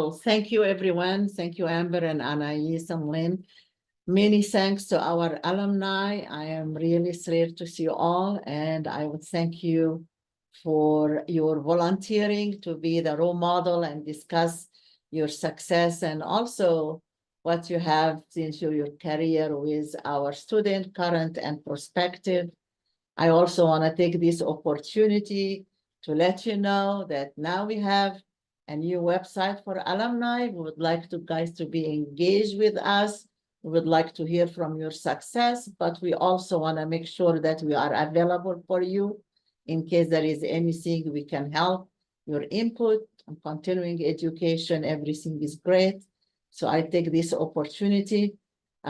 So thank you, everyone. Thank you, Amber and Anais and Lynn. Many thanks to our alumni. I am really thrilled to see you all, and I would thank you for your volunteering to be the role model and discuss your success and also what you have since your career with our student, current and prospective. I also want to take this opportunity to let you know that now we have a new website for alumni. We would like to guys to be engaged with us. We would like to hear from your success, but we also want to make sure that we are available for you in case there is anything we can help. Your input on continuing education, everything is great. So I take this opportunity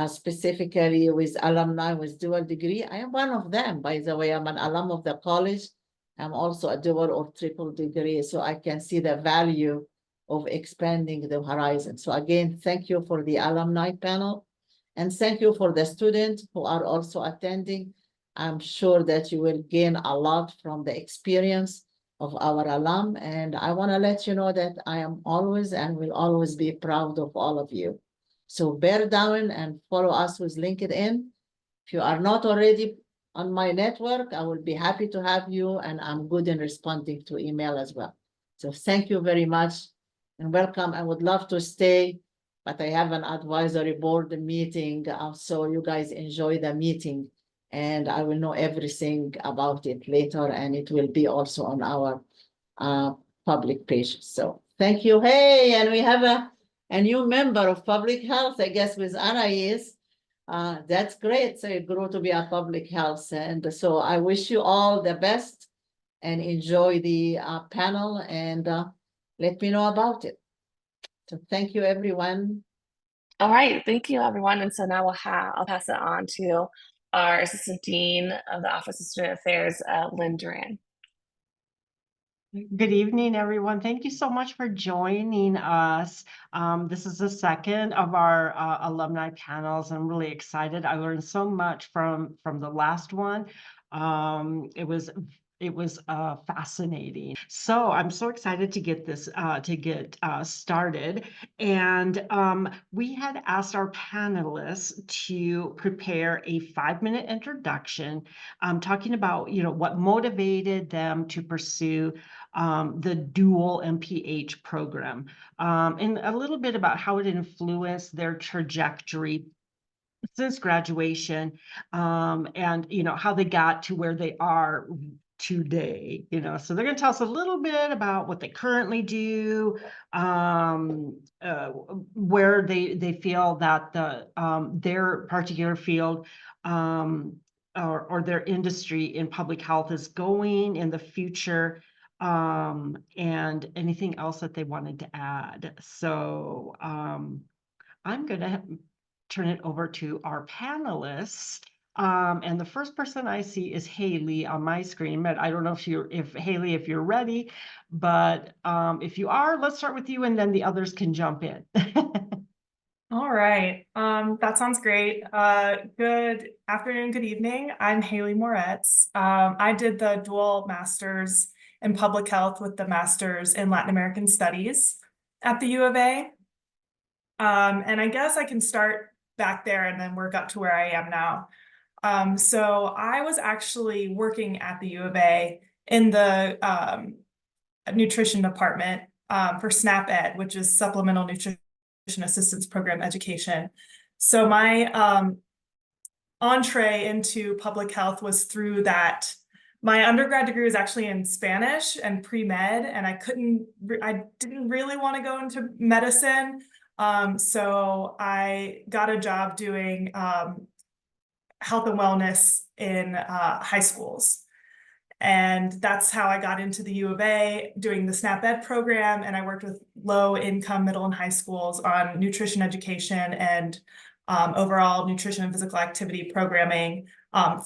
specifically with alumni with dual degree. I am one of them, by the way. I'm an alum of the college. I'm also a dual or triple degree, so I can see the value of expanding the horizon. So again, thank you for the alumni panel, and thank you for the students who are also attending. I'm sure that you will gain a lot from the experience of our alum, and I want to let you know that I am always and will always be proud of all of you. So bear down and follow us with LinkedIn. If you are not already on my network, I will be happy to have you, and I'm good in responding to email as well. So thank you very much and welcome. I would love to stay, but I have an advisory board meeting, so you guys enjoy the meeting, and I will know everything about it later, and it will be also on our public page. So thank you. Hey, and we have a new member of public health, I guess, with Anais. That's great. So it grew to be a public health. And so I wish you all the best and enjoy the panel, and let me know about it. So thank you, everyone. All right, thank you, everyone. And so now I'll pass it on to our Assistant Dean of the Office of Student Affairs, Lynn Duran. Good evening, everyone. Thank you so much for joining us. This is the second of our alumni panels. I'm really excited. I learned so much from the last one. It was fascinating. So I'm so excited to get this started. And we had asked our panelists to prepare a 5-minute introduction, talking about what motivated them to pursue the Dual MPH program, and a little bit about how it influenced their trajectory since graduation, and how they got to where they are today. So they're going to tell us a little bit about what they currently do, where they feel that their particular field or their industry in public health is going in the future, and anything else that they wanted to add. So I'm going to turn it over to our panelists. And the first person I see is Haley on my screen, but I don't know if Haley, if you're ready, but if you are, let's start with you, and then the others can jump in. All right, that sounds great. Good afternoon, good evening. I'm Haley Moretz. I did the dual master's in public health with the master's in Latin American studies at the U of A. And I guess I can start back there and then work up to where I am now. So I was actually working at the U of A in the nutrition department for SNAP Ed, which is Supplemental Nutrition Assistance Program Education. So my entree into public health was through that. My undergrad degree was actually in Spanish and pre-med, and I didn't really want to go into medicine. So I got a job doing health and wellness in high schools. And that's how I got into the U of A, doing the SNAP Ed program. And I worked with low income middle and high schools on nutrition education and overall nutrition and physical activity programming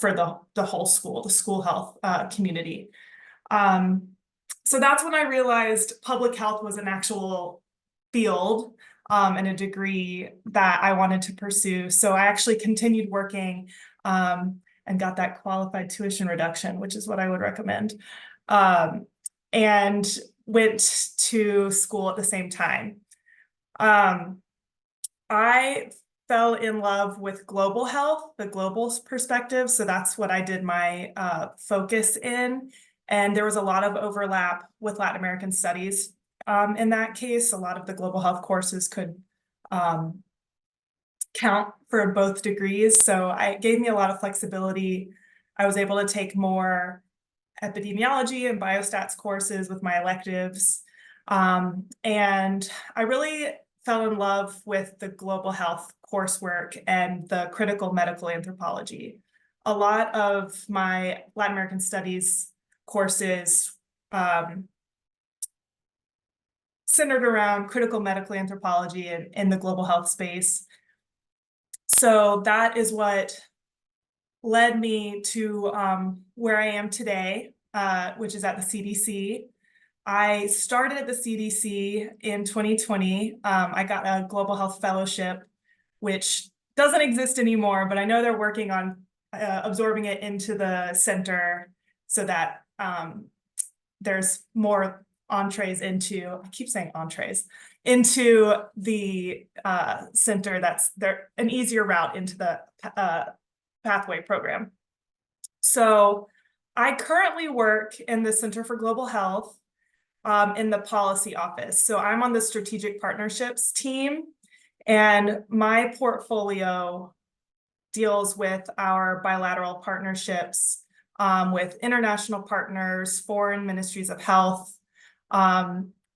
for the whole school, the school health community. So that's when I realized public health was an actual field and a degree that I wanted to pursue. So I actually continued working and got that qualified tuition reduction, which is what I would recommend, and went to school at the same time. I fell in love with global health, the global perspective. So that's what I did my focus in. And there was a lot of overlap with Latin American studies. In that case, a lot of the global health courses could count for both degrees. So it gave me a lot of flexibility. I was able to take more epidemiology and biostats courses with my electives. And I really fell in love with the global health coursework and the critical medical anthropology. A lot of my Latin American studies courses centered around critical medical anthropology and in the global health space. So that is what led me to where I am today, which is at the CDC. I started at the CDC in 2020. I got a global health fellowship, which doesn't exist anymore, but I know they're working on absorbing it into the center so that there's more entrees into, I keep saying entrees, into the center. That's an easier route into the pathway program. So I currently work in the Center for Global Health in the policy office. So I'm on the strategic partnerships team, and my portfolio deals with our bilateral partnerships with international partners, foreign ministries of health,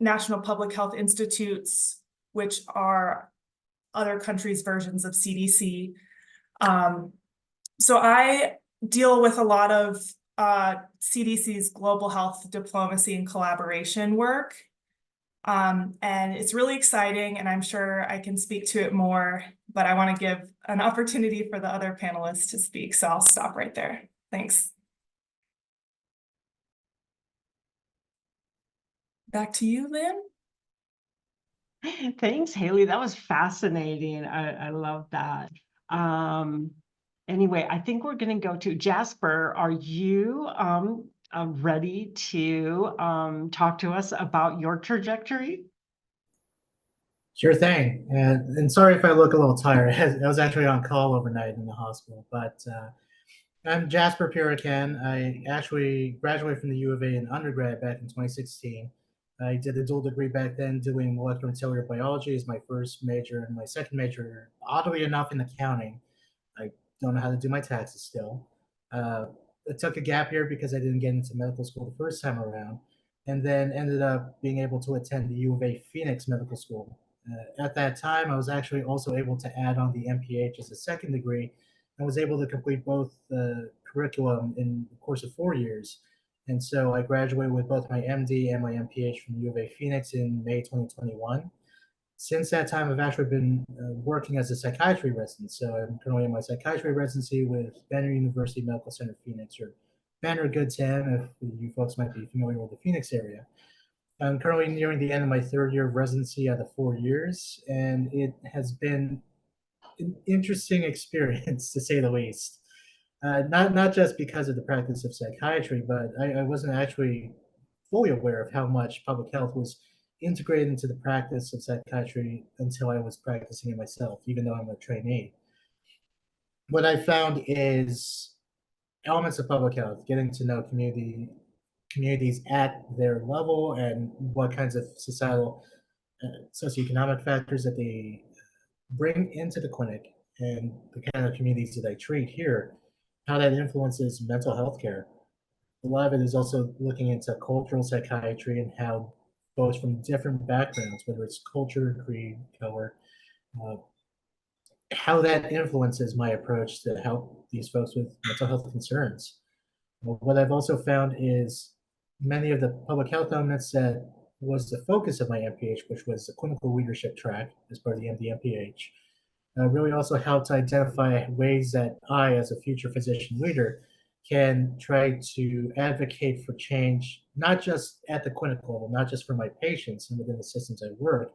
national public health institutes, which are other countries' versions of CDC. So I deal with a lot of CDC's global health diplomacy and collaboration work. And it's really exciting, and I'm sure I can speak to it more, but I want to give an opportunity for the other panelists to speak, so I'll stop right there. Thanks. Back to you, Lynn. Thanks, Haley. That was fascinating. I love that. Anyway, I think we're going to go to Jasper. Are you ready to talk to us about your trajectory? Sure thing. And sorry if I look a little tired. I was actually on call overnight in the hospital. But I'm Jasper Purican. I actually graduated from the U of A in undergrad back in 2016. I did a dual degree back then doing molecular and cellular biology as my first major, and my second major, oddly enough, in accounting. I don't know how to do my taxes still. I took a gap year because I didn't get into medical school the first time around, and then ended up being able to attend the U of A Phoenix Medical School. At that time, I was actually also able to add on the MPH as a second degree, and was able to complete both the curriculum in the course of 4 years. And so I graduated with both my MD and my MPH from the U of A Phoenix in May 2021. Since that time, I've actually been working as a psychiatry resident. So I'm currently in my psychiatry residency with Banner University Medical Center Phoenix, or Banner Good Sam, if you folks might be familiar with the Phoenix area. I'm currently nearing the end of my third year of residency out of 4 years, and it has been an interesting experience, to say the least. Not just because of the practice of psychiatry, but I wasn't actually fully aware of how much public health was integrated into the practice of psychiatry until I was practicing it myself, even though I'm a trainee. What I found is elements of public health, getting to know communities at their level and what kinds of societal, socioeconomic factors that they bring into the clinic, and the kind of communities that I treat here, how that influences mental health care. A lot of it is also looking into cultural psychiatry and how folks from different backgrounds, whether it's culture, creed, color, uh, how that influences my approach to help these folks with mental health concerns. What I've also found is many of the public health elements that was the focus of my MPH, which was the clinical leadership track as part of the MD MPH, really also helped to identify ways that I, as a future physician leader, can try to advocate for change, not just at the clinical level, not just for my patients and within the systems I work,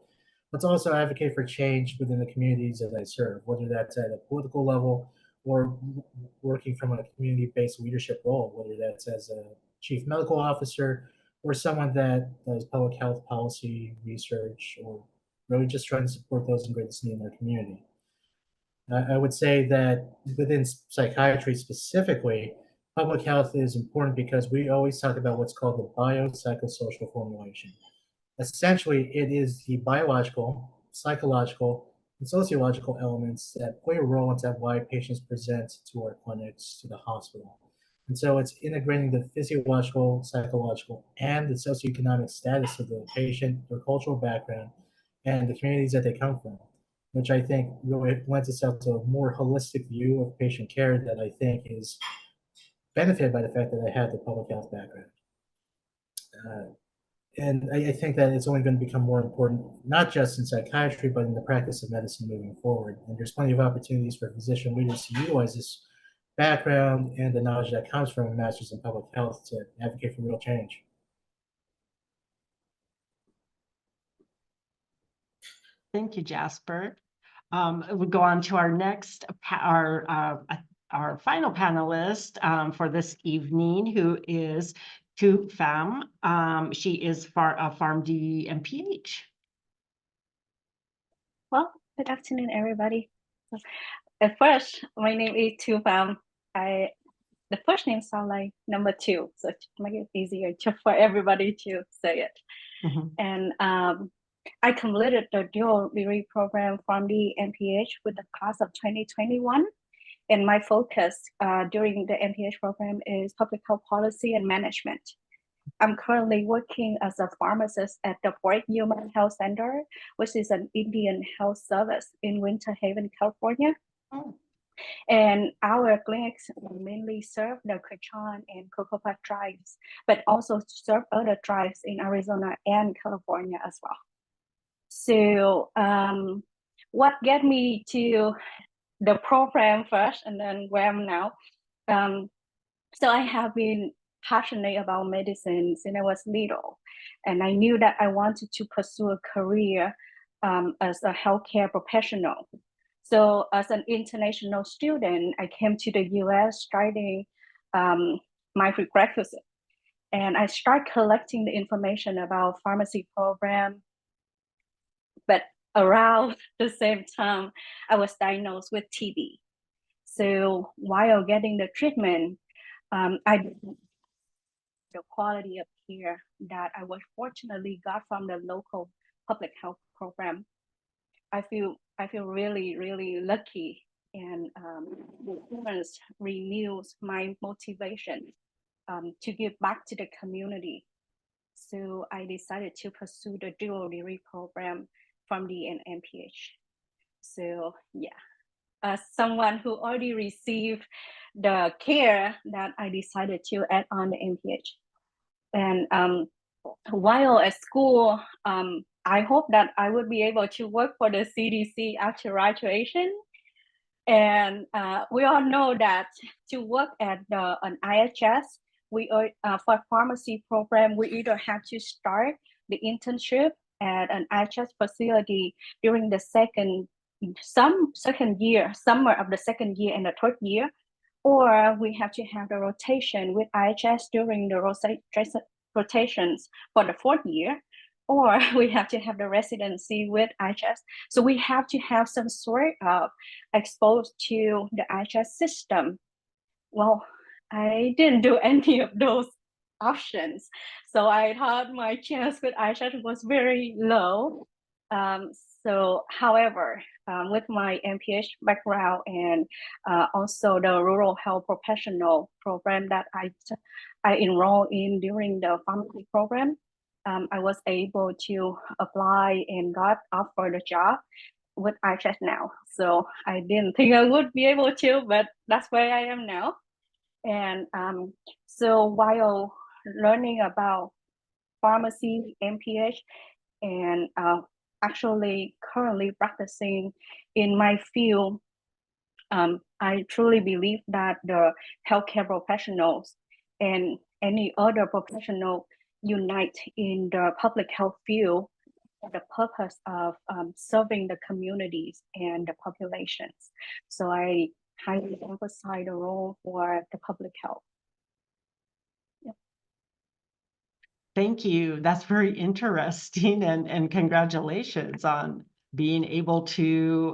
but to also advocate for change within the communities that I serve, whether that's at a political level or working from a community-based leadership role, whether that's as a chief medical officer or someone that does public health policy research or really just trying to support those in greatest need in their community. I would say that within psychiatry specifically, public health is important because we always talk about what's called the biopsychosocial formulation. Essentially, it is the biological, psychological, and sociological elements that play a role into why patients present to our clinics, to the hospital. And so it's integrating the physiological, psychological, and the socioeconomic status of the patient, their cultural background, and the communities that they come from, which I think really lends itself to a more holistic view of patient care that I think is benefited by the fact that I have the public health background. And I think that it's only going to become more important, not just in psychiatry, but in the practice of medicine moving forward. And there's plenty of opportunities for physician leaders to utilize this background and the knowledge that comes from a master's in public health to advocate for real change. Thank you, Jasper. We'll go on to our next, our final panelist for this evening, who is Tu Pham. She is PharmD MPH. Well, good afternoon, everybody. At first, my name is Tu Pham. The first name sounds like number two, so to make it easier for everybody to say it. Mm-hmm. And I completed the dual degree program from the MPH with the class of 2021. And my focus during the MPH program is public health policy and management. I'm currently working as a pharmacist at the Fort Human Health Center, which is an Indian health service in Winter Haven, California. Oh. And our clinics mainly serve the Quechon and Cocopah tribes, but also serve other tribes in Arizona and California as well. So what get me to the program first and then where I'm now. So I have been passionate about medicine since I was little. And I knew that I wanted to pursue a career as a healthcare professional. So as an international student, I came to the US studying my prerequisite. And I started collecting the information about pharmacy program. But around the same time, I was diagnosed with TB. So while getting the treatment, the quality of care that I was fortunately got from the local public health program, I feel really, really lucky, and the experience renews my motivation to give back to the community. So I decided to pursue the dual degree program from the MPH. So yeah, as someone who already received the care, that I decided to add on the MPH. And while at school, I hope that I would be able to work for the CDC after graduation. And we all know that to work at an IHS, for pharmacy program, we either have to start the internship at an IHS facility during the summer of the second year and the third year, or we have to have the rotation with IHS during the rotations for the fourth year, or we have to have the residency with IHS. So we have to have some sort of exposed to the IHS system. Well, I didn't do any of those options. So I thought my chance with IHS was very low. However, with my MPH background and also the rural health professional program that I enrolled in during the pharmacy program, I was able to apply and got offered a job with IHS now. So I didn't think I would be able to, but that's where I am now. And so while learning about pharmacy, MPH, and actually currently practicing in my field, I truly believe that the healthcare professionals and any other professional unite in the public health field for the purpose of serving the communities and the populations. So I highly emphasize the role for the public health. Thank you. That's very interesting, and congratulations on being able to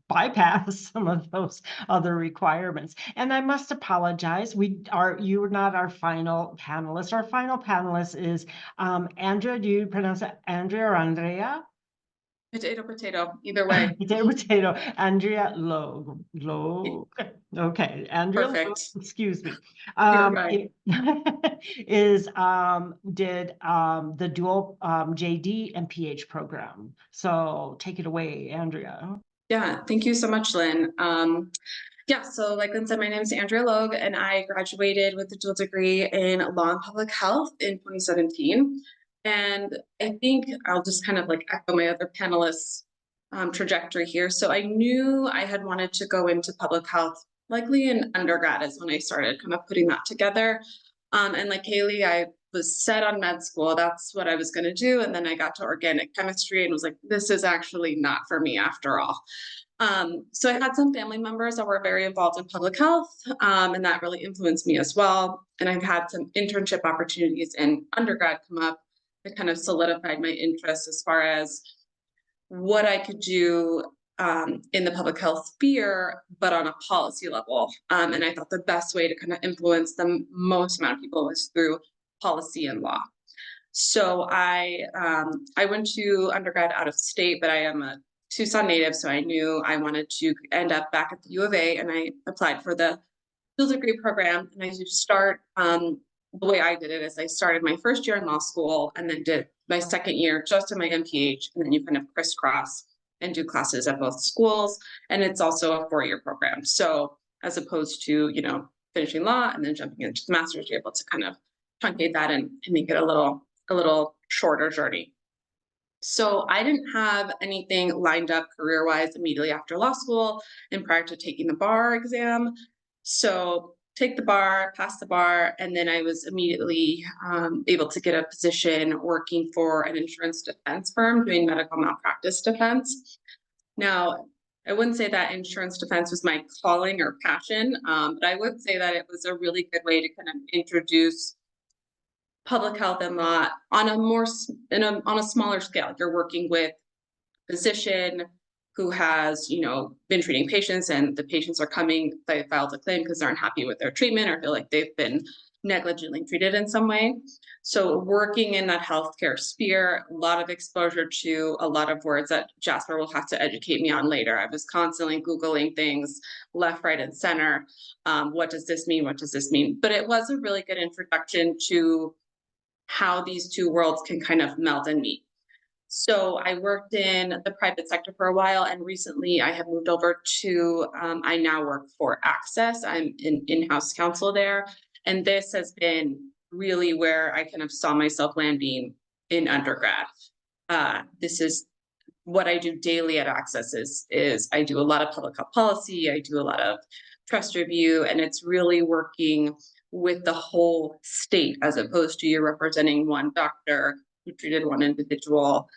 bypass some of those other requirements. And I must apologize. You were not our final panelist. Our final panelist is Andrea. Do you pronounce it Andrea or Andrea? Potato, either way. Potato. Andrea Logue. Okay, Andrea Logue, Perfect. excuse me. You're right. Did the dual JD MPH program. So take it away, Andrea. Yeah, thank you so much, Lynn. Yeah, so like Lynn said, my name is Andrea Logue, and I graduated with a dual degree in law and public health in 2017. And I think I'll just kind of like echo my other panelists' trajectory here. So I knew I had wanted to go into public health, likely in undergrad is when I started kind of putting that together. And like Haley, I was set on med school. That's what I was going to do. And then I got to organic chemistry and was like, this is actually not for me after all. So I had some family members that were very involved in public health, and that really influenced me as well. And I've had some internship opportunities in undergrad come up that kind of solidified my interest as far as what I could do in the public health sphere, but on a policy level. And I thought the best way to kind of influence the most amount of people was through policy and law. So I went to undergrad out of state, but I am a Tucson native, so I knew I wanted to end up back at the U of A, and I applied for the dual degree program. And I just start the way I did it is I started my first year in law school and then did my second year just in my MPH, and then you kind of crisscross and do classes at both schools. And it's also a 4-year program. So as opposed to, you know, finishing law and then jumping into the master's, you're able to kind of truncate that and make it a little shorter journey. So I didn't have anything lined up career-wise immediately after law school and prior to taking the bar exam. So take the bar, pass the bar, and then I was immediately able to get a position working for an insurance defense firm doing medical malpractice defense. Now, I wouldn't say that insurance defense was my calling or passion, but I would say that it was a really good way to kind of introduce public health and law on a smaller scale. You're working with a physician who has, you know, been treating patients, and the patients are coming, they filed a claim because they're unhappy with their treatment or feel like they've been negligently treated in some way. So working in that healthcare sphere, a lot of exposure to a lot of words that Jasper will have to educate me on later. I was constantly Googling things left, right, and center. What does this mean? What does this mean? But it was a really good introduction to how these two worlds can kind of meld and meet. So I worked in the private sector for a while, and recently I have moved over to, I now work for Access. I'm an in-house counsel there. And this has been really where I kind of saw myself landing in undergrad. This is what I do daily at Access is I do a lot of public health policy. I do a lot of trust review, and it's really working with the whole state as opposed to you're representing one doctor who treated one individual.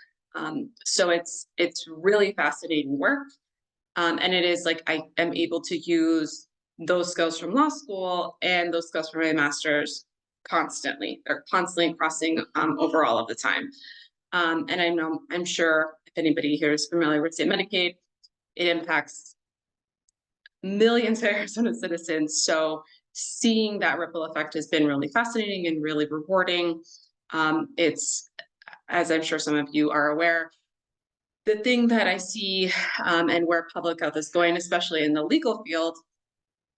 So it's really fascinating work. And it is like I am able to use those skills from law school and those skills from my master's constantly. They're constantly crossing over all of the time. And I'm sure if anybody here is familiar with state Medicaid, it impacts millions of Arizona citizens. So seeing that ripple effect has been really fascinating and really rewarding. It's, as I'm sure some of you are aware, the thing that I see and where public health is going, especially in the legal field,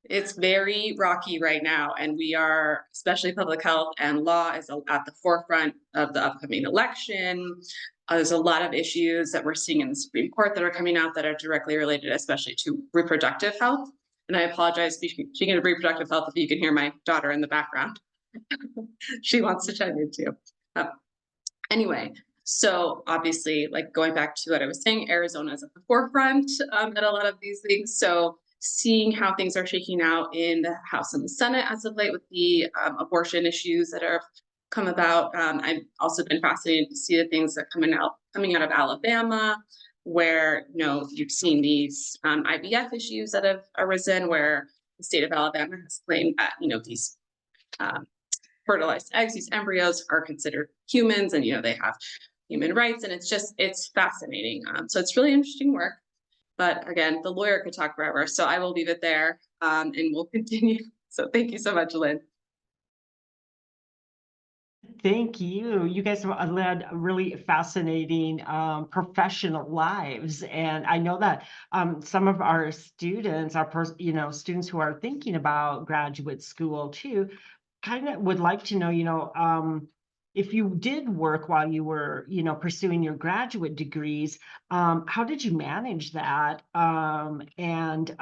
it's very rocky right now. And we are, especially public health and law is at the forefront of the upcoming election. There's a lot of issues that we're seeing in the Supreme Court that are coming out that are directly related, especially to reproductive health. And I apologize, speaking of reproductive health, if you can hear my daughter in the background. She wants to chime in too. Anyway, so obviously, like going back to what I was saying, Arizona is at the forefront at a lot of these things. So seeing how things are shaking out in the House and the Senate as of late with the abortion issues that are come about. I've also been fascinated to see the things that coming out of Alabama, where you've seen these IVF issues that have arisen, where the state of Alabama has claimed that these fertilized eggs, these embryos are considered humans, and they have human rights, and it's fascinating. So it's really interesting work. But again, the lawyer could talk forever, so I will leave it there, and we'll continue. So thank you so much, Lynn. Thank you. You guys have led really fascinating professional lives, and I know that some of our students, students who are thinking about graduate school too, kind of would like to know, if you did work while you were, pursuing your graduate degrees, how did you manage that? And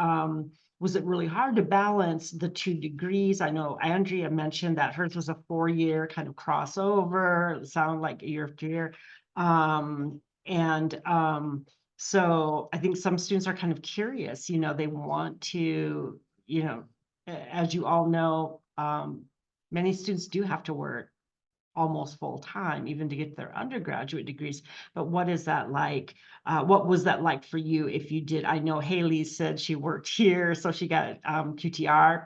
was it really hard to balance the 2 degrees? I know Andrea mentioned that hers was a 4-year kind of crossover, sound like year after year. So I think some students are kind of curious, they want to, as you all know, many students do have to work almost full time, even to get their undergraduate degrees. But what is that like? What was that like for you if you did? I know Haley said she worked here, so she got QTR.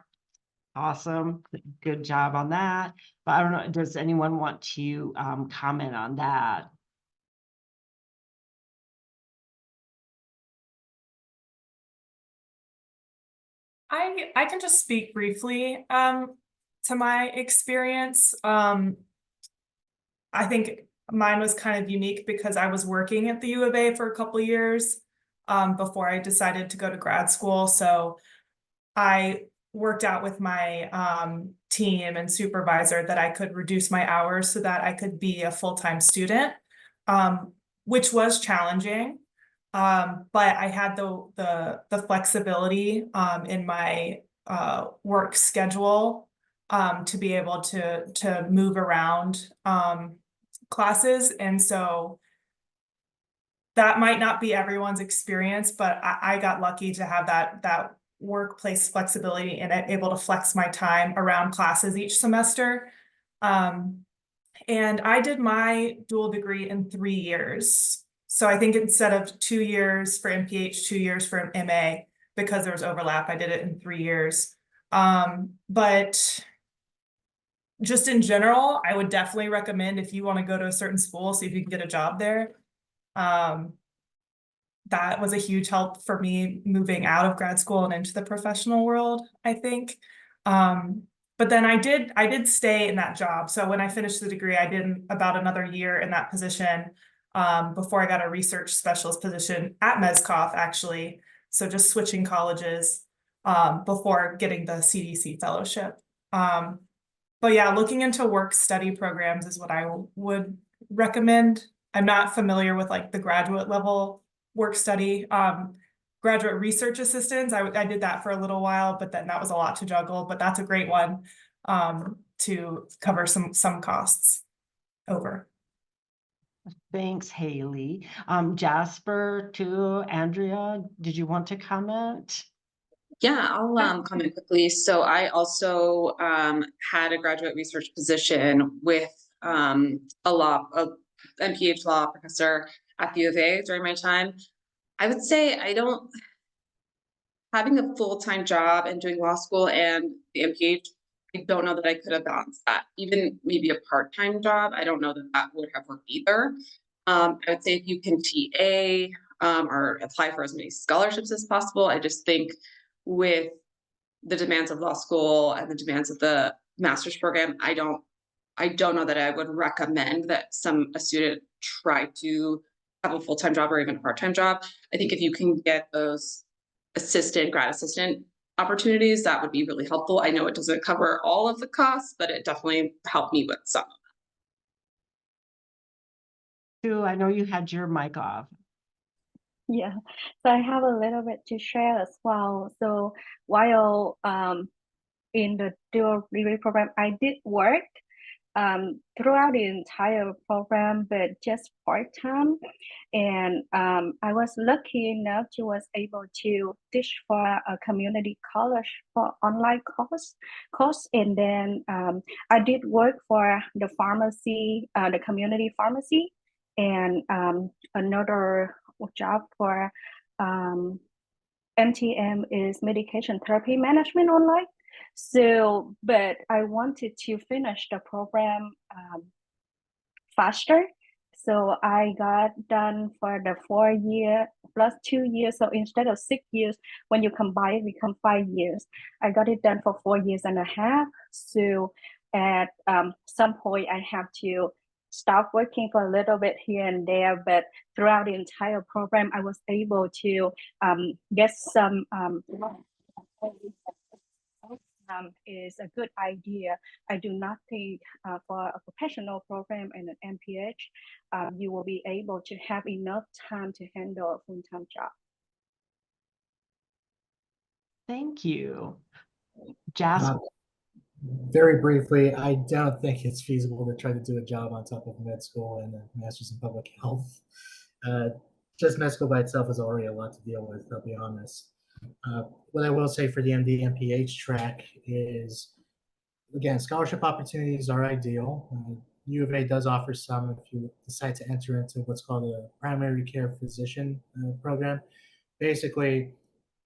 Awesome. Good job on that. But I don't know, does anyone want to comment on that? I can just speak briefly to my experience. I think mine was kind of unique because I was working at the U of A for a couple of years before I decided to go to grad school. So I worked out with my team and supervisor that I could reduce my hours so that I could be a full-time student, which was challenging. But I had the flexibility in my work schedule to be able to move around classes. And so that might not be everyone's experience, but I got lucky to have that workplace flexibility and able to flex my time around classes each semester. And I did my dual degree in 3 years. So I think instead of 2 years for MPH, 2 years for MA, because there was overlap, I did it in 3 years. But just in general, I would definitely recommend if you want to go to a certain school, see if you can get a job there. That was a huge help for me moving out of grad school and into the professional world, I think. But then I did stay in that job. So when I finished the degree, I did about another year in that position before I got a research specialist position at Mezcoff, actually. So just switching colleges before getting the CDC fellowship. But yeah, looking into work-study programs is what I would recommend. I'm not familiar with like the graduate level work-study. Graduate research assistants, I did that for a little while, but then that was a lot to juggle, but that's a great one to cover some costs over. Thanks, Haley. Jasper, too. Andrea, did you want to comment? Yeah, I'll comment quickly. So I also had a graduate research position with a MPH law professor at the U of A during my time. I would say having a full-time job and doing law school and the MPH, I don't know that I could have balanced that. Even maybe a part-time job, I don't know that that would have worked either. I would say if you can TA or apply for as many scholarships as possible, I just think with the demands of law school and the demands of the master's program, I don't know that I would recommend that a student try to have a full-time job or even a part-time job. I think if you can get those grad assistant opportunities, that would be really helpful. I know it doesn't cover all of the costs, but it definitely helped me with some. Sue, I know you had your mic off. Yeah, so I have a little bit to share as well. So while in the dual degree program, I did work throughout the entire program, but just part-time. And I was lucky enough to was able to teach for a community college for online course. And then I did work for the pharmacy, the community pharmacy, and another job for MTM is medication therapy management online. So, but I wanted to finish the program faster. So I got done for the 4 year plus 2 years. So instead of 6 years, when you combine it, become 5 years. I got it done for 4 years and a half. So at some point, I have to stop working for a little bit here and there. But throughout the entire program, I was able to get some is a good idea. I do not think for a professional program and an MPH, you will be able to have enough time to handle a full-time job. Thank you. Jasper? Very briefly, I don't think it's feasible to try to do a job on top of med school and a master's in public health. Just med school by itself is already a lot to deal with, I'll be honest. What I will say for the MD MPH track is, again, scholarship opportunities are ideal. U of A does offer some if you decide to enter into what's called a primary care physician program. Basically,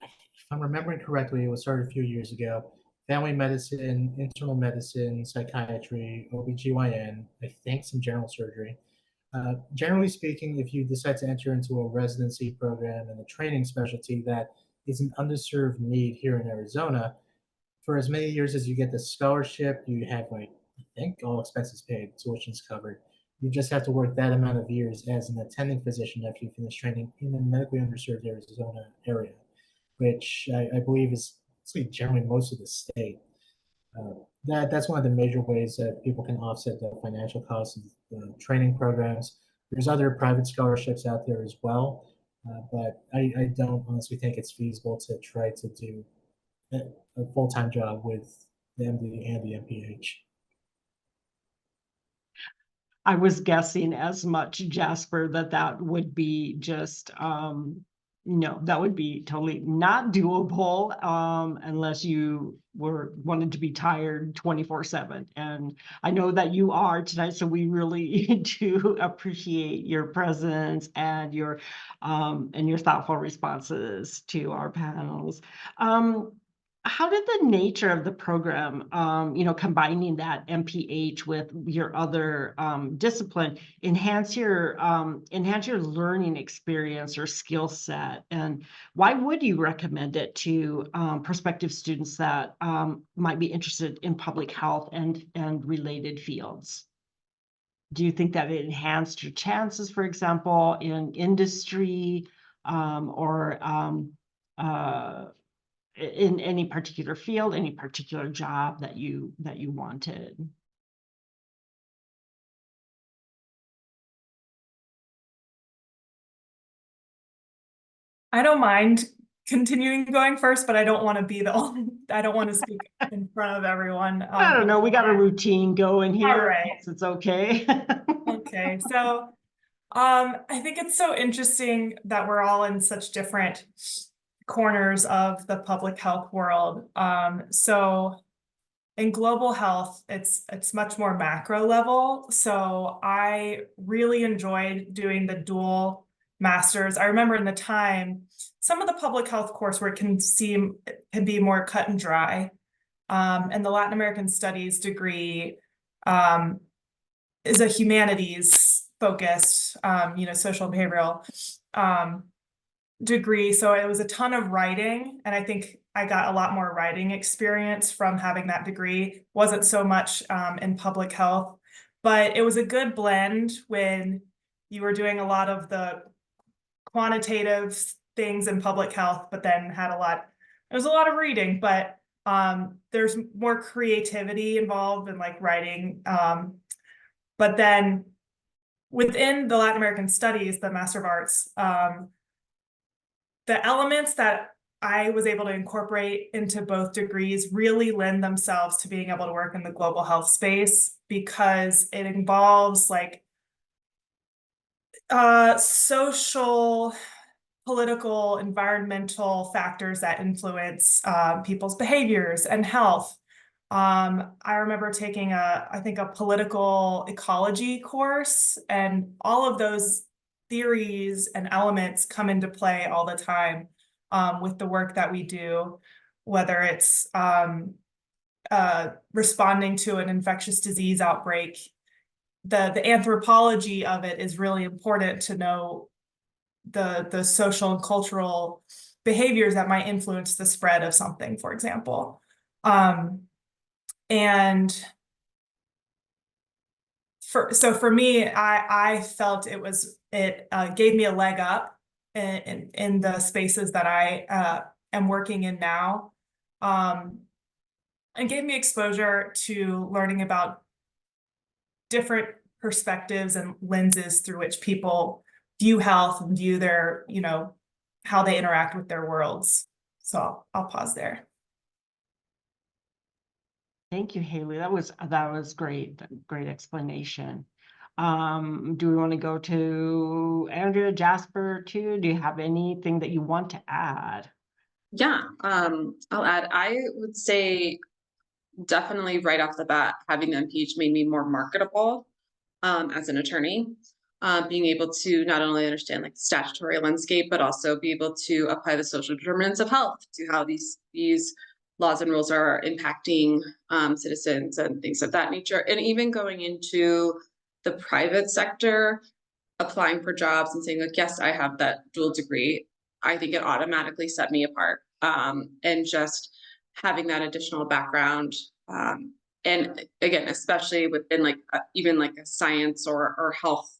if I'm remembering correctly, it was started a few years ago. Family medicine, internal medicine, psychiatry, OBGYN, I think some general surgery. Generally speaking, if you decide to enter into a residency program and a training specialty that is an underserved need here in Arizona, for as many years as you get the scholarship, you have, like, I think all expenses paid, tuition's covered. You just have to work that amount of years as an attending physician after you finish training in the medically underserved Arizona area, which I believe is generally most of the state. That's one of the major ways that people can offset the financial costs of the training programs. There's other private scholarships out there as well, but I don't honestly think it's feasible to try to do a full-time job with the MD and the MPH. I was guessing as much, Jasper, that would be just, no, that would be totally not doable unless you wanted to be tired 24/7. And I know that you are tonight, so we really do appreciate your presence and your thoughtful responses to our panels. How did the nature of the program, combining that MPH with your other discipline, enhance your learning experience or skill set? And why would you recommend it to prospective students that might be interested in public health and related fields? Do you think that it enhanced your chances, for example, in industry or in any particular field, any particular job that you wanted? I don't mind continuing going first, but I don't want to be the only, I don't want to speak in front of everyone. I don't know, we got a routine going here. All right. It's okay. Okay, so I think it's so interesting that we're all in such different corners of the public health world. So in global health, it's much more macro level. So I really enjoyed doing the dual masters. I remember in the time, some of the public health coursework can be more cut and dry. And the Latin American Studies degree is a humanities focused, social behavioral degree. So it was a ton of writing. And I think I got a lot more writing experience from having that degree. Wasn't so much in public health, but it was a good blend when you were doing a lot of the quantitative things in public health, but then there's a lot of reading, but there's more creativity involved in like writing. But then within the Latin American Studies, the Master of Arts, the elements that I was able to incorporate into both degrees really lend themselves to being able to work in the global health space, because it involves like social, political, environmental factors that influence people's behaviors and health. I remember taking I think a political ecology course, and all of those theories and elements come into play all the time with the work that we do, whether it's responding to an infectious disease outbreak, the anthropology of it is really important to know the social and cultural behaviors that might influence the spread of something, for example. And for me, I felt it gave me a leg up in the spaces that I am working in now, and gave me exposure to learning about different perspectives and lenses through which people view health and view their, how they interact with their worlds. So I'll pause there. Thank you, Haley. That was great. Great explanation. Do we want to go to Andrea, Jasper too? Do you have anything that you want to add? Yeah, I'll add, I would say definitely right off the bat, having the MPH made me more marketable as an attorney. Being able to not only understand like the statutory landscape, but also be able to apply the social determinants of health to how these laws and rules are impacting citizens and things of that nature. And even going into the private sector, applying for jobs and saying like, yes, I have that dual degree, I think it automatically set me apart. And just having that additional background, and again, especially within like even like a science or health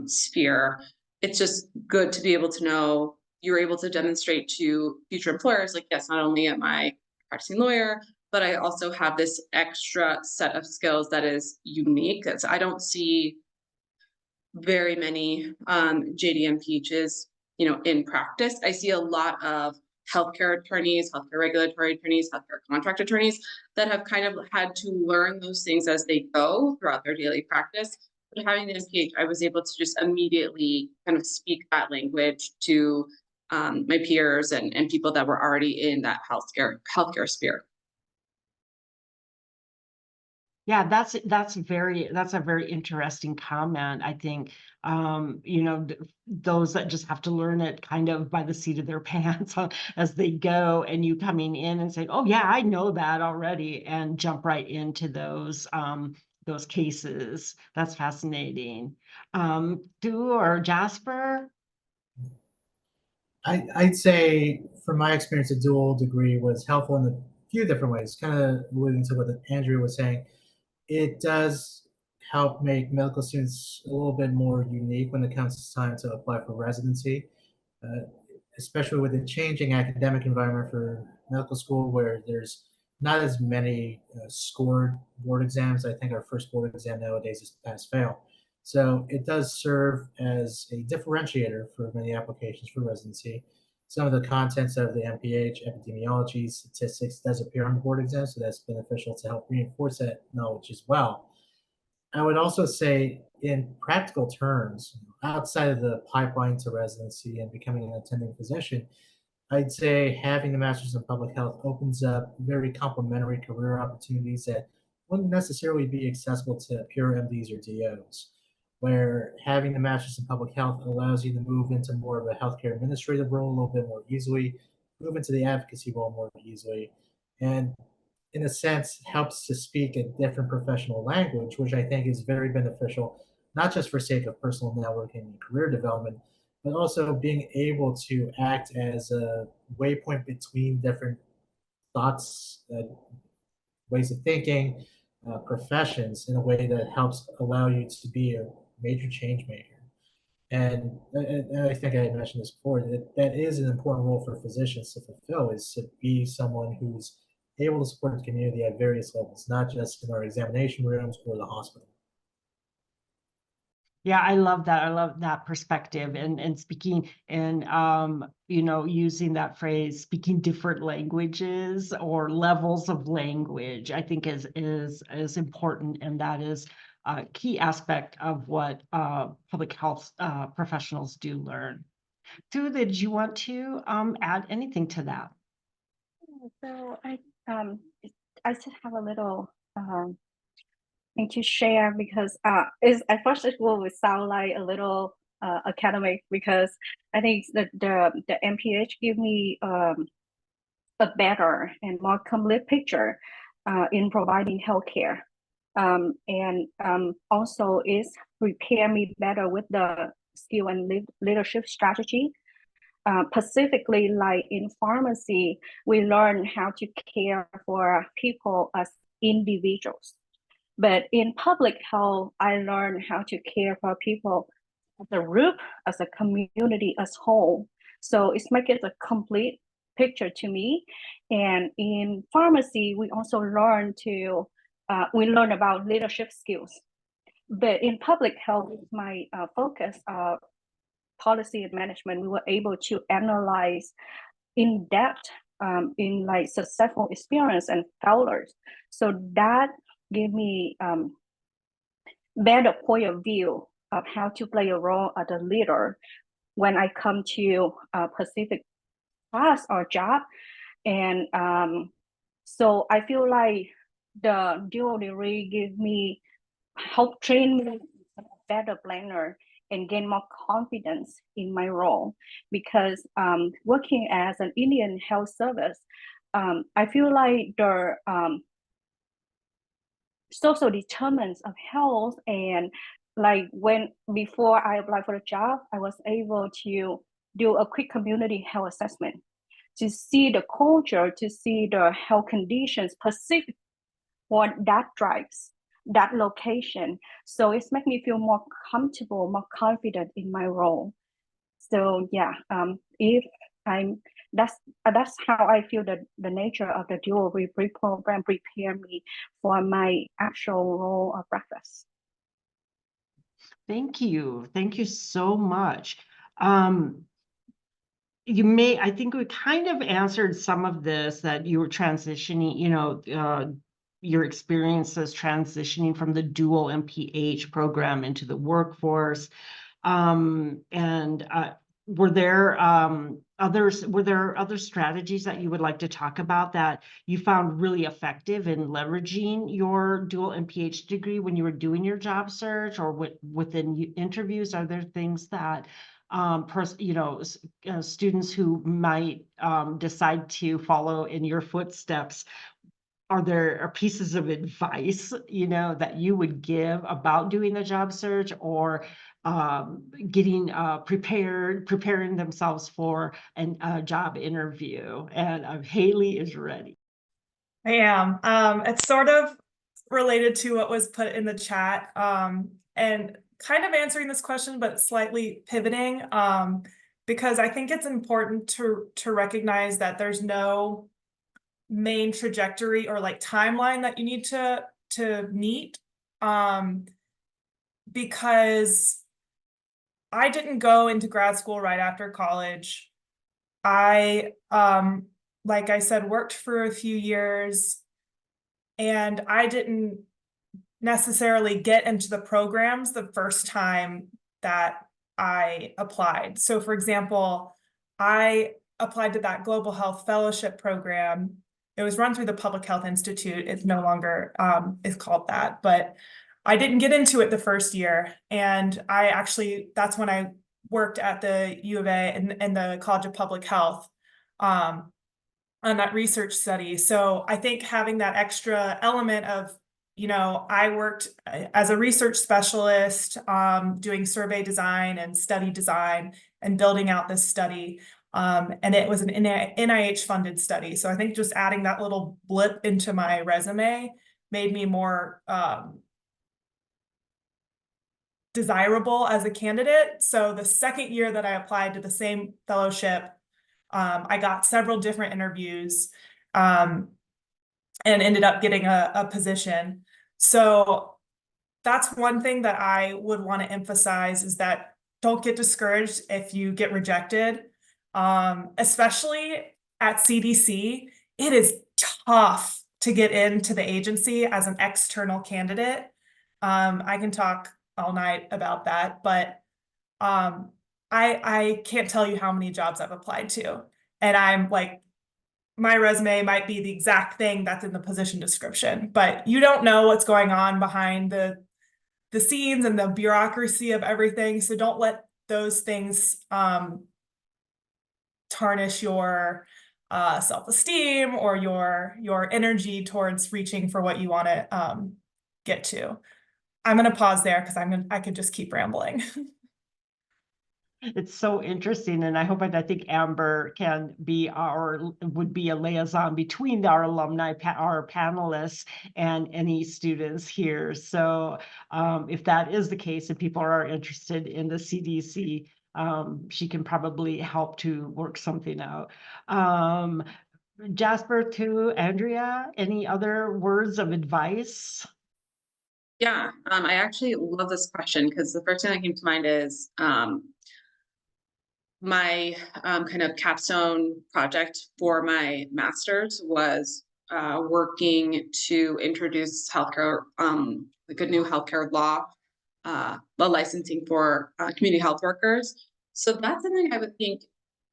sphere, it's just good to be able to know you're able to demonstrate to future employers, like, yes, not only am I a practicing lawyer, but I also have this extra set of skills that is unique. So I don't see very many JDMPHs, in practice. I see a lot of healthcare attorneys, healthcare regulatory attorneys, healthcare contract attorneys that have kind of had to learn those things as they go throughout their daily practice. But having the MPH, I was able to just immediately kind of speak that language to my peers and people that were already in that healthcare sphere. Yeah, that's a very interesting comment. I think, those that just have to learn it kind of by the seat of their pants as they go, and you coming in and saying, oh yeah, I know that already, and jump right into those cases. That's fascinating. Du or Jasper? I'd say from my experience, a dual degree was helpful in a few different ways, kind of alluding to what Andrew was saying. It does help make medical students a little bit more unique when it comes time to apply for residency, uh, especially with the changing academic environment for medical school, where there's not as many scored board exams. I think our first board exam nowadays is pass-fail. So it does serve as a differentiator for many applications for residency. Some of the contents of the MPH, epidemiology, statistics does appear on board exams, so that's beneficial to help reinforce that knowledge as well. I would also say, in practical terms, outside of the pipeline to residency and becoming an attending physician, I'd say having the master's in public health opens up very complementary career opportunities that wouldn't necessarily be accessible to pure MDs or DOs, where having the master's in public health allows you to move into more of a healthcare administrative role a little bit more easily, move into the advocacy role more easily, and in a sense helps to speak a different professional language, which I think is very beneficial, not just for sake of personal networking and career development, but also being able to act as a waypoint between different thoughts, ways of thinking, professions in a way that helps allow you to be a major change maker. And I think I had mentioned this before, that is an important role for physicians to fulfill, is to be someone who's able to support the community at various levels, not just in our examination rooms or the hospital. Yeah, I love that. I love that perspective, and speaking and using that phrase, speaking different languages or levels of language, I think is important, and that is a key aspect of what public health professionals do learn. Sue, did you want to add anything to that? So I just have a little thing to share, because at first it will sound like a little academic, because I think that the MPH give me a better and more complete picture in providing healthcare. And also is prepare me better with the skill and leadership strategy. Specifically, like in pharmacy, we learn how to care for people as individuals. But in public health, I learned how to care for people as a group, as a community as whole. So it's make it a complete picture to me. And in pharmacy, we also learn about leadership skills. But in public health, my focus of policy and management, we were able to analyze in depth in like successful experience and failures. So that gave me better point of view of how to play a role as a leader when I come to a specific task or job. And so I feel like the dual degree give me help train me a better planner and gain more confidence in my role, because working as an Indian health service, I feel like the social determinants of health, and like before I applied for the job, I was able to do a quick community health assessment to see the culture, to see the health conditions specific what that drives that location. So it's make me feel more comfortable, more confident in my role. So yeah, if I'm that's how I feel that the nature of the dual degree program prepare me for my actual role of practice. Thank you. Thank you so much. I think we kind of answered some of this, that you were transitioning, your experiences transitioning from the Dual MPH program into the workforce. Were there other strategies that you would like to talk about that you found really effective in leveraging your Dual MPH degree when you were doing your job search or within interviews? Are there things that students who might decide to follow in your footsteps, are there pieces of advice, that you would give about doing the job search or getting preparing themselves for a job interview? And Haley is ready. I am. It's sort of related to what was put in the chat, and kind of answering this question, but slightly pivoting, because I think it's important to recognize that there's no main trajectory or like timeline that you need to meet, because I didn't go into grad school right after college. I like I said, worked for a few years, and I didn't necessarily get into the programs the first time that I applied. So for example, I applied to that Global Health Fellowship program. It was run through the Public Health Institute. It's no longer is called that, but I didn't get into it the first year. And that's when I worked at the U of A and the College of Public Health on that research study. So I think having that extra element of, I worked as a research specialist, doing survey design and study design and building out this study. And it was an NIH funded study. So I think just adding that little blip into my resume made me more desirable as a candidate. So the second year that I applied to the same fellowship, I got several different interviews and ended up getting a position. So that's one thing that I would want to emphasize, is that don't get discouraged if you get rejected. Especially at CDC, it is tough to get into the agency as an external candidate. I can talk all night about that, but I can't tell you how many jobs I've applied to. And I'm like, my resume might be the exact thing that's in the position description, but you don't know what's going on behind the scenes and the bureaucracy of everything. So don't let those things tarnish your self-esteem or your energy towards reaching for what you want to get to. I'm going to pause there because I could just keep rambling. It's so interesting, and I think Amber would be a liaison between our alumni, our panelists, and any students here. So if that is the case, and people are interested in the CDC, she can probably help to work something out. Jasper, to Andrea, any other words of advice? Yeah, I actually love this question because the first thing that came to mind is my kind of capstone project for my master's was working to introduce healthcare, like a new healthcare law, the licensing for community health workers. So that's something I would think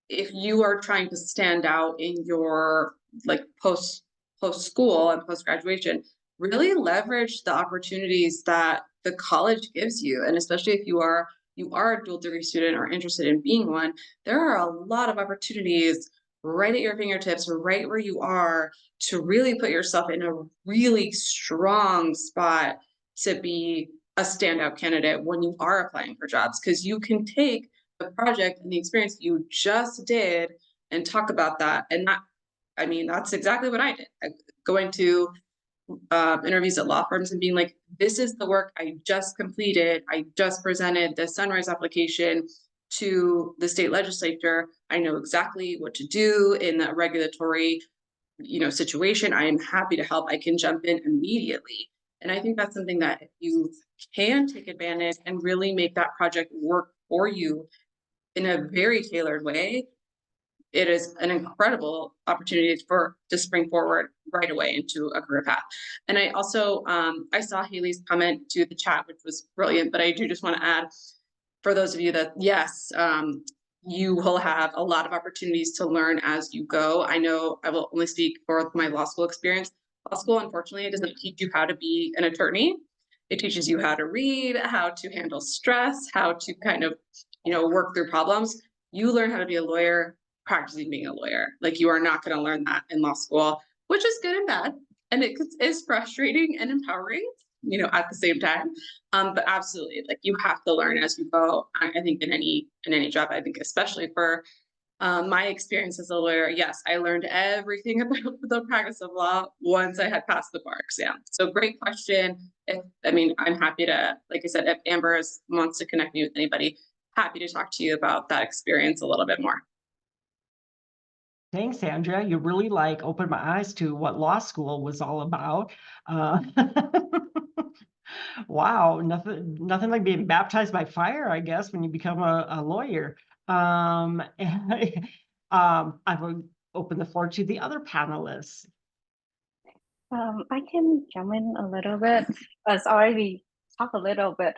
if you are trying to stand out in your like post school and post graduation, really leverage the opportunities that the college gives you, and especially if you are a dual degree student or interested in being one, there are a lot of opportunities right at your fingertips, right where you are, to really put yourself in a really strong spot to be a standout candidate when you are applying for jobs, because you can take the project and the experience you just did and talk about that. And that's exactly what I did. Going to interviews at law firms and being like, this is the work I just completed. I just presented the Sunrise application to the state legislature. I know exactly what to do in that regulatory, situation. I am happy to help. I can jump in immediately. And I think that's something that if you can take advantage and really make that project work for you in a very tailored way, it is an incredible opportunity to spring forward right away into a career path. And I also, I saw Haley's comment to the chat, which was brilliant, but I do just want to add, for those of you that, yes, you will have a lot of opportunities to learn as you go. I know I will only speak for my law school experience. Law school, unfortunately, it doesn't teach you how to be an attorney. It teaches you how to read, how to handle stress, how to kind of, work through problems. You learn how to be a lawyer practicing being a lawyer. Like, you are not going to learn that in law school, which is good and bad. And it is frustrating and empowering, at the same time. But absolutely, like, you have to learn as you go. I think in any job, I think especially for my experience as a lawyer, yes, I learned everything about the practice of law once I had passed the bar exam. So great question. I'm happy to, like I said, if Amber wants to connect me with anybody, happy to talk to you about that experience a little bit more. Thanks, Andrea. You really opened my eyes to what law school was all about. Wow, nothing like being baptized by fire, I guess, when you become a lawyer. I will open the floor to the other panelists. I can jump in a little bit, as already talked a little bit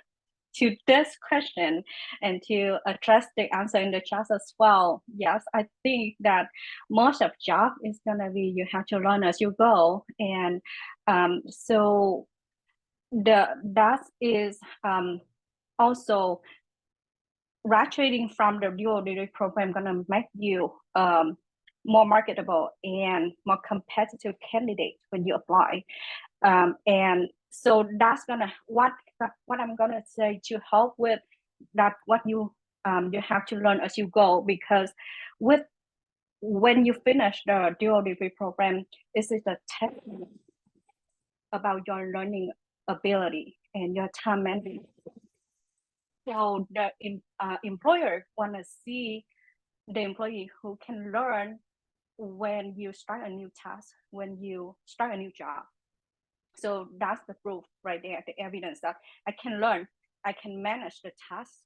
to this question and to address the answer in the chat as well. Yes, I think that most of job is gonna be you have to learn as you go, and so that is also graduating from the dual degree program gonna make you more marketable and more competitive candidate when you apply. And so that's gonna what I'm gonna say to help with that, what you have to learn as you go, because when you finish the dual degree program, this is a test about your learning ability and your time management. So the employer want to see the employee who can learn when you start a new task, when you start a new job. So that's the proof right there, the evidence that I can learn, I can manage the task.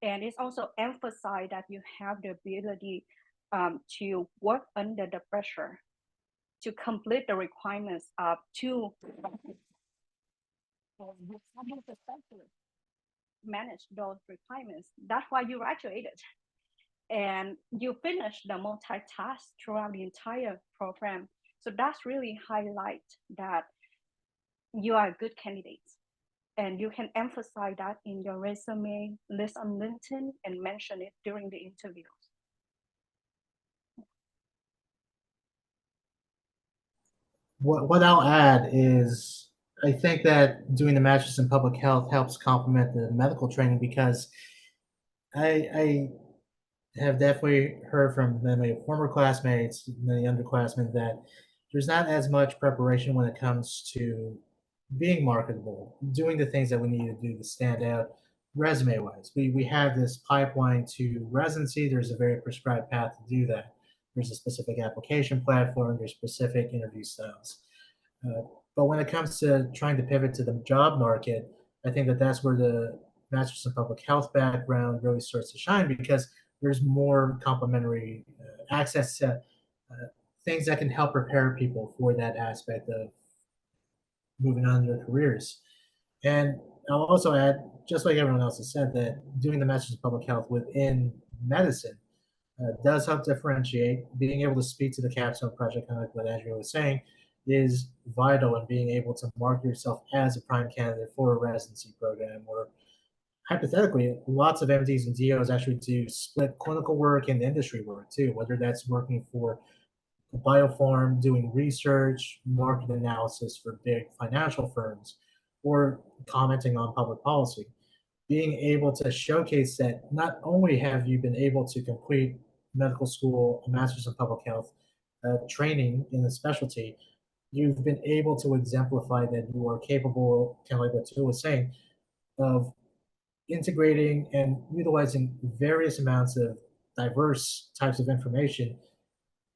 And it's also emphasize that you have the ability to work under the pressure, to complete the requirements of manage those requirements. That's why you graduated. And you finish the multitask throughout the entire program. So that's really highlight that you are a good candidate. And you can emphasize that in your resume, list on LinkedIn, and mention it during the interviews. what I'll add is I think that doing the master's in public health helps complement the medical training because I have definitely heard from many former classmates, many underclassmen, that there's not as much preparation when it comes to being marketable, doing the things that we need to do to stand out resume wise. We have this pipeline to residency. There's a very prescribed path to do that. There's a specific application platform, there's specific interview styles. Uh, but when it comes to trying to pivot to the job market, I think that that's where the master's in public health background really starts to shine because there's more complementary access to things that can help prepare people for that aspect of moving on in their careers. And I'll also add, just like everyone else has said, that doing the master's in public health within medicine does help differentiate. Being able to speak to the capstone project, kind of like what Andrea was saying, is vital in being able to market yourself as a prime candidate for a residency program. Or hypothetically, lots of MDs and DOs actually do split clinical work and industry work too, whether that's working for a biopharm, doing research, market analysis for big financial firms, or commenting on public policy. Being able to showcase that not only have you been able to complete medical school, a master's in public health, training in a specialty, you've been able to exemplify that you are capable, kind of like what Tu was saying, of integrating and utilizing various amounts of diverse types of information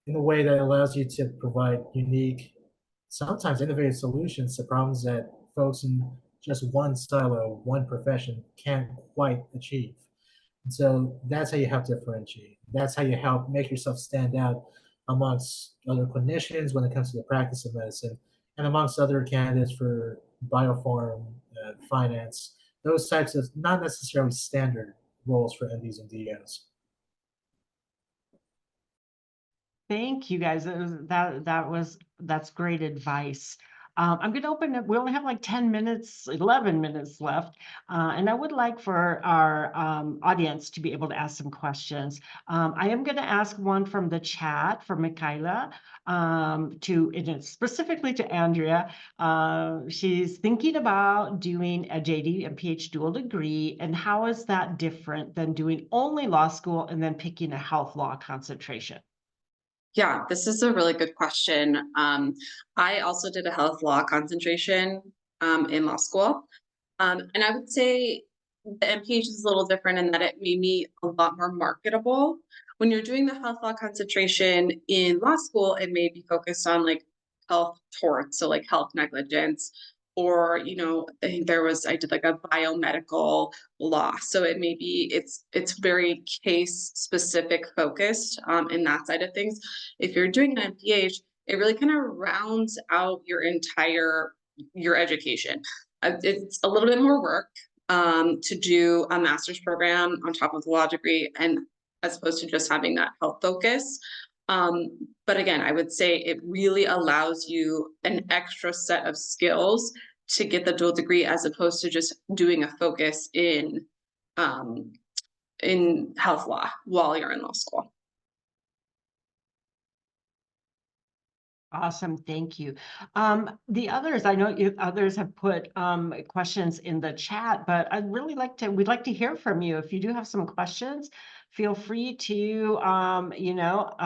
in a way that allows you to provide unique, sometimes innovative solutions to problems that folks in just one silo, one profession can't quite achieve. And so that's how you help differentiate. That's how you help make yourself stand out amongst other clinicians when it comes to the practice of medicine and amongst other candidates for biopharm, finance, those types of not necessarily standard roles for MDs and DOs. Thank you guys. That's great advice. I'm going to open up. We only have like 10 minutes, 11 minutes left. And I would like for our audience to be able to ask some questions. I am going to ask one from the chat from Michaela specifically to Andrea. She's thinking about doing a JD and PhD dual degree. And how is that different than doing only law school and then picking a health law concentration? Yeah, this is a really good question. I also did a health law concentration in law school. And I would say the MPH is a little different in that it made me a lot more marketable. When you're doing the health law concentration in law school, it may be focused on like health torts, so like health negligence, or I think I did like a biomedical law. So it may be it's very case specific focused in that side of things. If you're doing an MPH, it really kind of rounds out your education. It's a little bit more work to do a master's program on top of the law degree, and as opposed to just having that health focus. But again, I would say it really allows you an extra set of skills to get the dual degree, as opposed to just doing a focus in health law while you're in law school. Awesome, thank you. The others, I know others have put questions in the chat, but we'd like to hear from you. If you do have some questions, feel free to unmute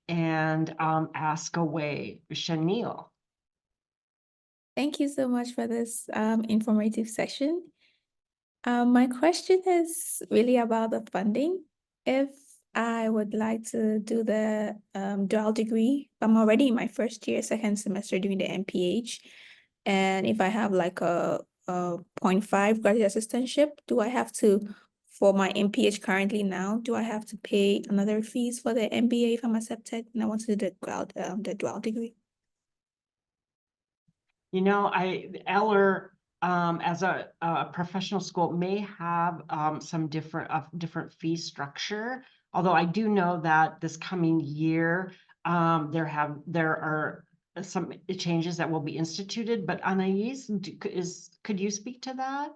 and ask away. Shanil. Thank you so much for this informative session. My question is really about the funding. If I would like to do the dual degree, I'm already in my first year, second semester doing the MPH. And if I have like a 0.5 graduate assistantship, do I have to, for my MPH currently now, do I have to pay another fees for the MBA if I'm accepted and I want to do the dual degree? Eller as a professional school may have some different fee structure. Although I do know that this coming year there are some changes that will be instituted. But Anais, could you speak to that?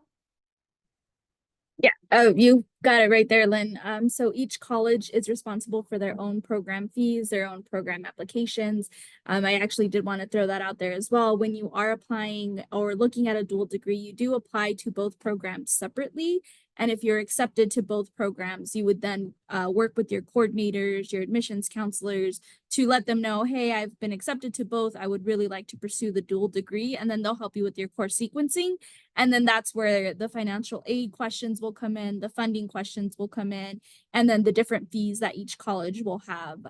Yeah, you Got it right there, Lynn. So each college is responsible for their own program fees, their own program applications. I actually did want to throw that out there as well. When you are applying or looking at a dual degree, you do apply to both programs separately. And if you're accepted to both programs, you would then work with your coordinators, your admissions counselors to let them know, hey, I've been accepted to both. I would really like to pursue the dual degree. And then they'll help you with your course sequencing. And then that's where the financial aid questions will come in, the funding questions will come in, and then the different fees that each college will have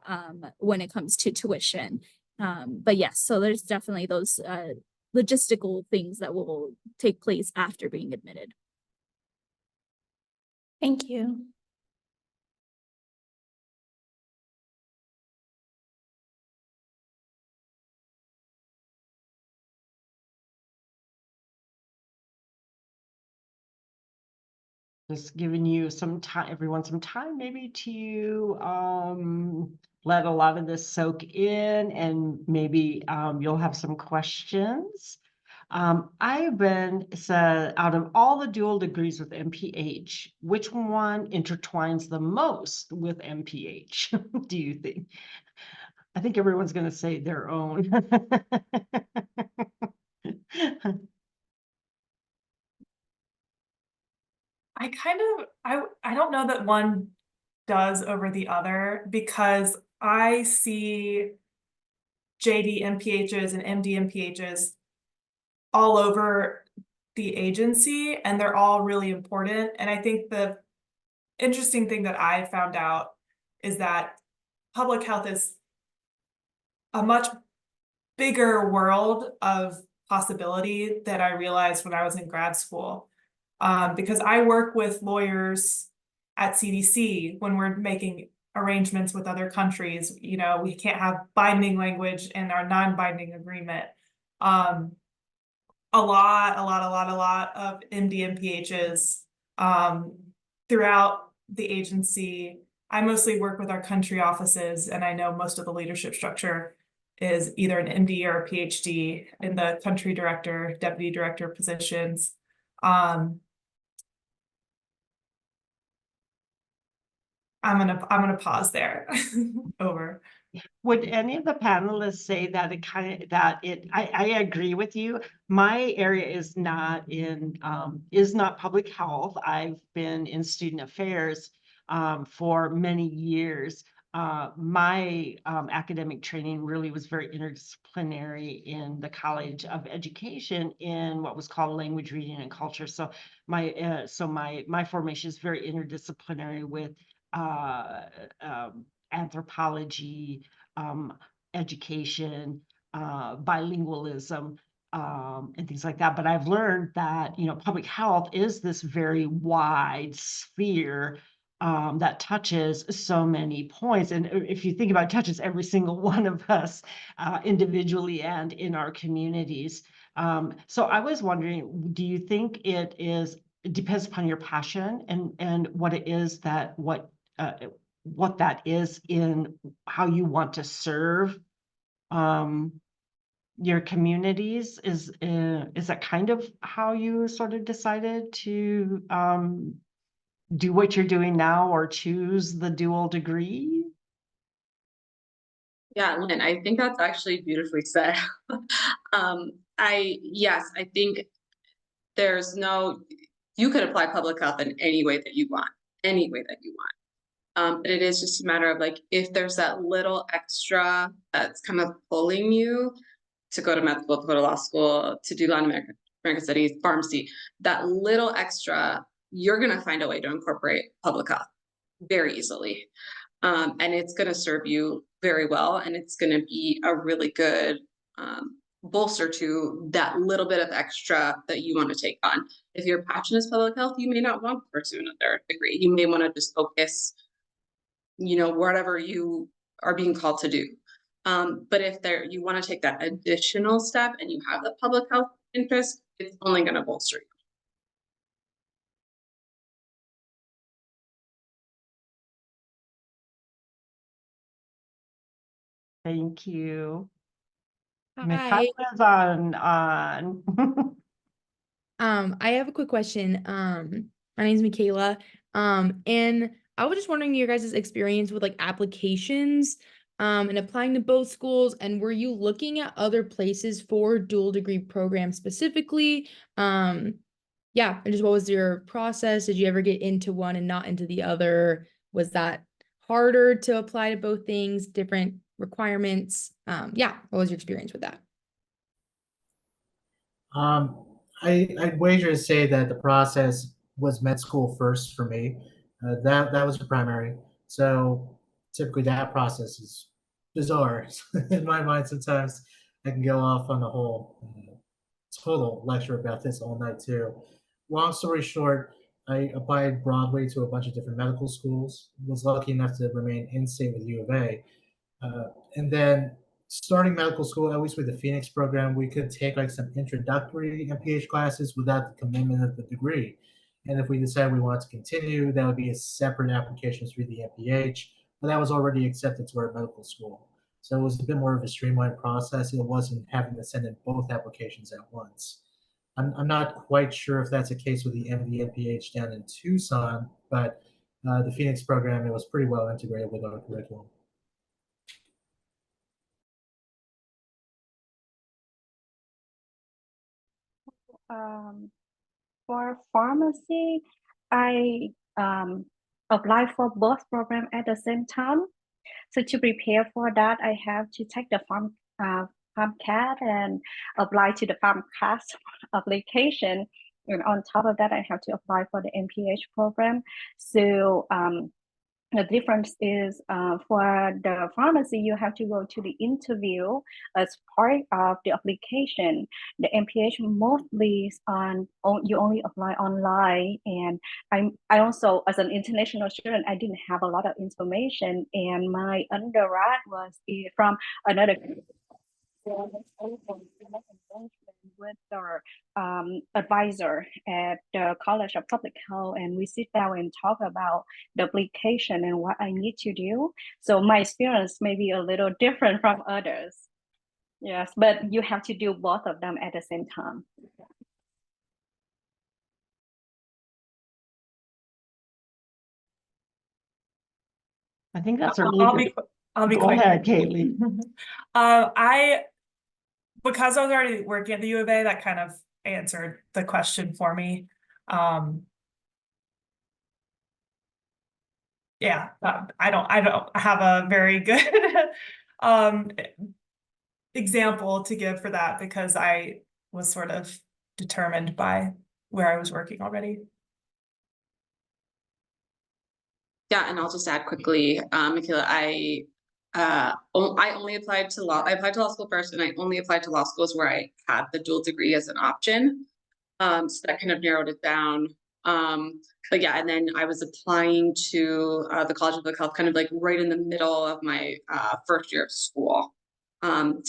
when it comes to tuition. But yes, so there's definitely those logistical things that will take place after being admitted. Thank you. Just giving you some time, everyone some time maybe to let a lot of this soak in, and maybe you'll have some questions. I've been said, out of all the dual degrees with MPH, which one intertwines the most with MPH, do you think? I think everyone's going to say their own. I don't know that one does over the other, because I see JD MPHs and MD MPHs all over the agency, and they're all really important. And I think the interesting thing that I found out is that public health is a much bigger world of possibility than I realized when I was in grad school. Because I work with lawyers at CDC when we're making arrangements with other countries. You know, we can't have binding language in our non-binding agreement. A lot of MD MPHs throughout the agency. I mostly work with our country offices, and I know most of the leadership structure is either an MD or a PhD in the country director, deputy director positions. I'm gonna pause there. Over. Would any of the panelists say that I agree with you. My area is not public health. I've been in student affairs for many years. My academic training really was very interdisciplinary in the College of Education in what was called language, reading, and culture. So my formation is very interdisciplinary with anthropology, education, bilingualism, and things like that. But I've learned that, public health is this very wide sphere that touches so many points. And if you think about it, touches every single one of us individually and in our communities. So I was wondering, do you think it depends upon your passion and what it is what that is in how you want to serve your communities? Is that kind of how you sort of decided to do what you're doing now or choose the dual degree? Yeah, Lynn, I think that's actually beautifully said. I think you could apply public health in any way that you want, but it is just a matter of like, if there's that little extra that's kind of pulling you to go to med school, to go to law school, to do Latin American studies, PharmD, that little extra, you're going to find a way to incorporate public health very easily. And it's going to serve you very well. And it's going to be a really good bolster to that little bit of extra that you want to take on. If your passion is public health, you may not want to pursue another degree. You may want to just focus, whatever you are being called to do. But if you want to take that additional step and you have the public health interest, it's only going to bolster you. Thank you. Hi. Mikhail is on. I have a quick question. My name's Michaela. And I was just wondering your guys' experience with like applications and applying to both schools, and were you looking at other places for dual degree programs specifically? Yeah, and just what was your process? Did you ever get into one and not into the other? Was that harder to apply to both things, different requirements? Yeah, what was your experience with that? I'd wager to say that the process was med school first for me. That was the primary. So typically that process is bizarre in my mind. Sometimes I can go off on a whole total lecture about this all night too. Long story short, I applied broadly to a bunch of different medical schools. Was lucky enough to remain in state with U of A. And then starting medical school, at least with the Phoenix program, we could take like some introductory MPH classes without the commitment of the degree. And if we decided we wanted to continue, that would be a separate application through the MPH, but that was already accepted to our medical school. So it was a bit more of a streamlined process. It wasn't having to send in both applications at once. I'm not quite sure if that's the case with the MD MPH down in Tucson, but the Phoenix program, it was pretty well integrated with our curriculum. For pharmacy, I applied for both programs at the same time. So to prepare for that, I have to take the PharmCAT and apply to the PharmCAT application. And on top of that, I have to apply for the MPH program. So the difference is for the pharmacy, you have to go to the interview as part of the application. The MPH mostly you only apply online, and I also, as an international student, I didn't have a lot of information, and my undergrad was from another with our advisor at the College of Public Health, and we sit down and talk about the application and what I need to do. So my experience may be a little different from others. Yes, but you have to do both of them at the same time. I think that's a I'll really I'll be Go quick. ahead, Caitlin. Because I was already working at the U of A, that kind of answered the question for me. Yeah, I don't have a very good example to give for that, because I was sort of determined by where I was working already. Yeah, and I'll just add quickly, Michaela, I only applied to law. I applied to law school first, and I only applied to law schools where I had the dual degree as an option. So that kind of narrowed it down. But yeah, and then I was applying to the College of Public Health kind of like right in the middle of my first year of school to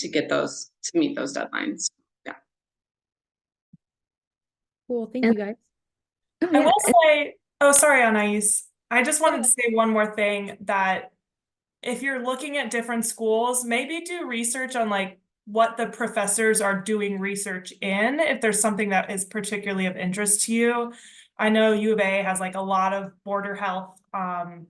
meet those deadlines. Yeah. Cool, thank you guys. I will say, oh, sorry, Anais. I just wanted to say one more thing, that if you're looking at different schools, maybe do research on like what the professors are doing research in, if there's something that is particularly of interest to you. I know U of A has like a lot of border health and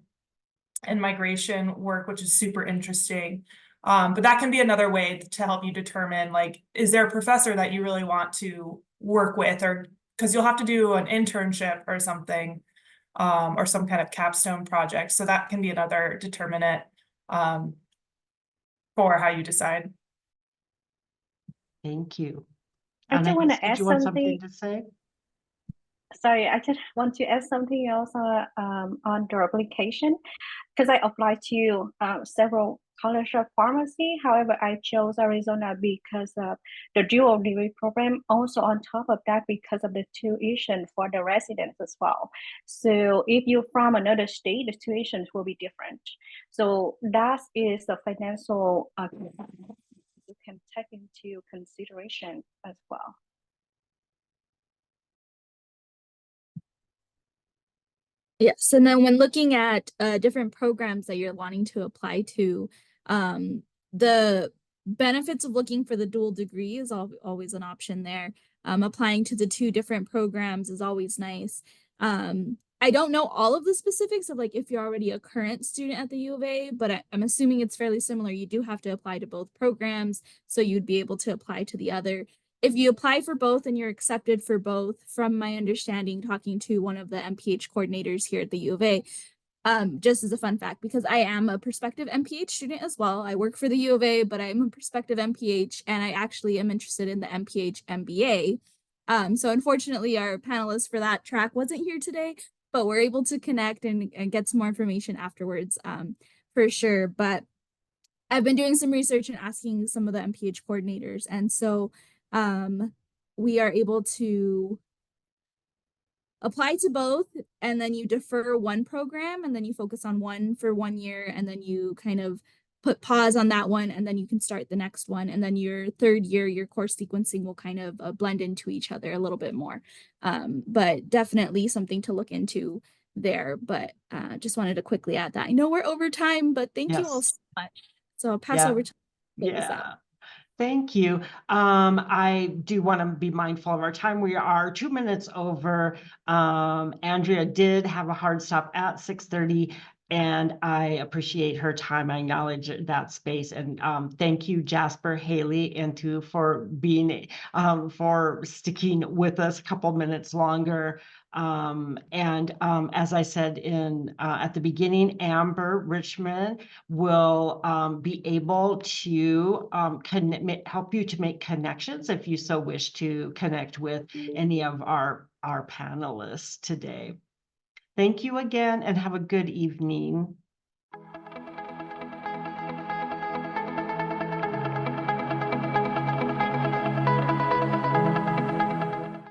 migration work, which is super interesting. But that can be another way to help you determine, like, is there a professor that you really want to work with, or because you'll have to do an internship or something, or some kind of capstone project. So that can be another determinant for how you decide. Thank you. I just want Anais, to add did you want something. something to say? Sorry, I just want to add something else on the application, because I applied to several college of pharmacy. However, I chose Arizona because of the dual degree program. Also, on top of that, because of the tuition for the residents as well. So if you're from another state, the tuitions will be different. So that is the financial you can take into consideration as well. Yes, and then when looking at different programs that you're wanting to apply to, the benefits of looking for the dual degree is always an option there. Applying to the two different programs is always nice. I don't know all of the specifics of like if you're already a current student at the U of A, but I'm assuming it's fairly similar. You do have to apply to both programs, so you'd be able to apply to the other. If you apply for both and you're accepted for both, from my understanding, talking to one of the MPH coordinators here at the U of A, just as a fun fact, because I am a prospective MPH student as well. I work for the U of A, but I'm a prospective MPH, and I actually am interested in the MPH MBA. So unfortunately, our panelist for that track wasn't here today, but we're able to connect and get some more information afterwards, for sure. But I've been doing some research and asking some of the MPH coordinators, and so we are able to apply to both, and then you defer one program, and then you focus on one for 1 year, and then you kind of put pause on that one, and then you can start the next one. And then your third year, your course sequencing will kind of blend into each other a little bit more. But definitely something to look into there. But just wanted to quickly add that. I know we're over time, but thank you all Yes. so much. So I'll pass over to close this out. Yeah. Thank you. I do want to be mindful of our time. We are 2 minutes over. Andrea did have a hard stop at 6:30, and I appreciate her time. I acknowledge that space. And thank you, Jasper, Haley, and to for being for sticking with us a couple minutes longer. As I said in at the beginning, Amber Richmond will be able to help you to make connections if you so wish to connect with any of our panelists today. Thank you again, and have a good evening.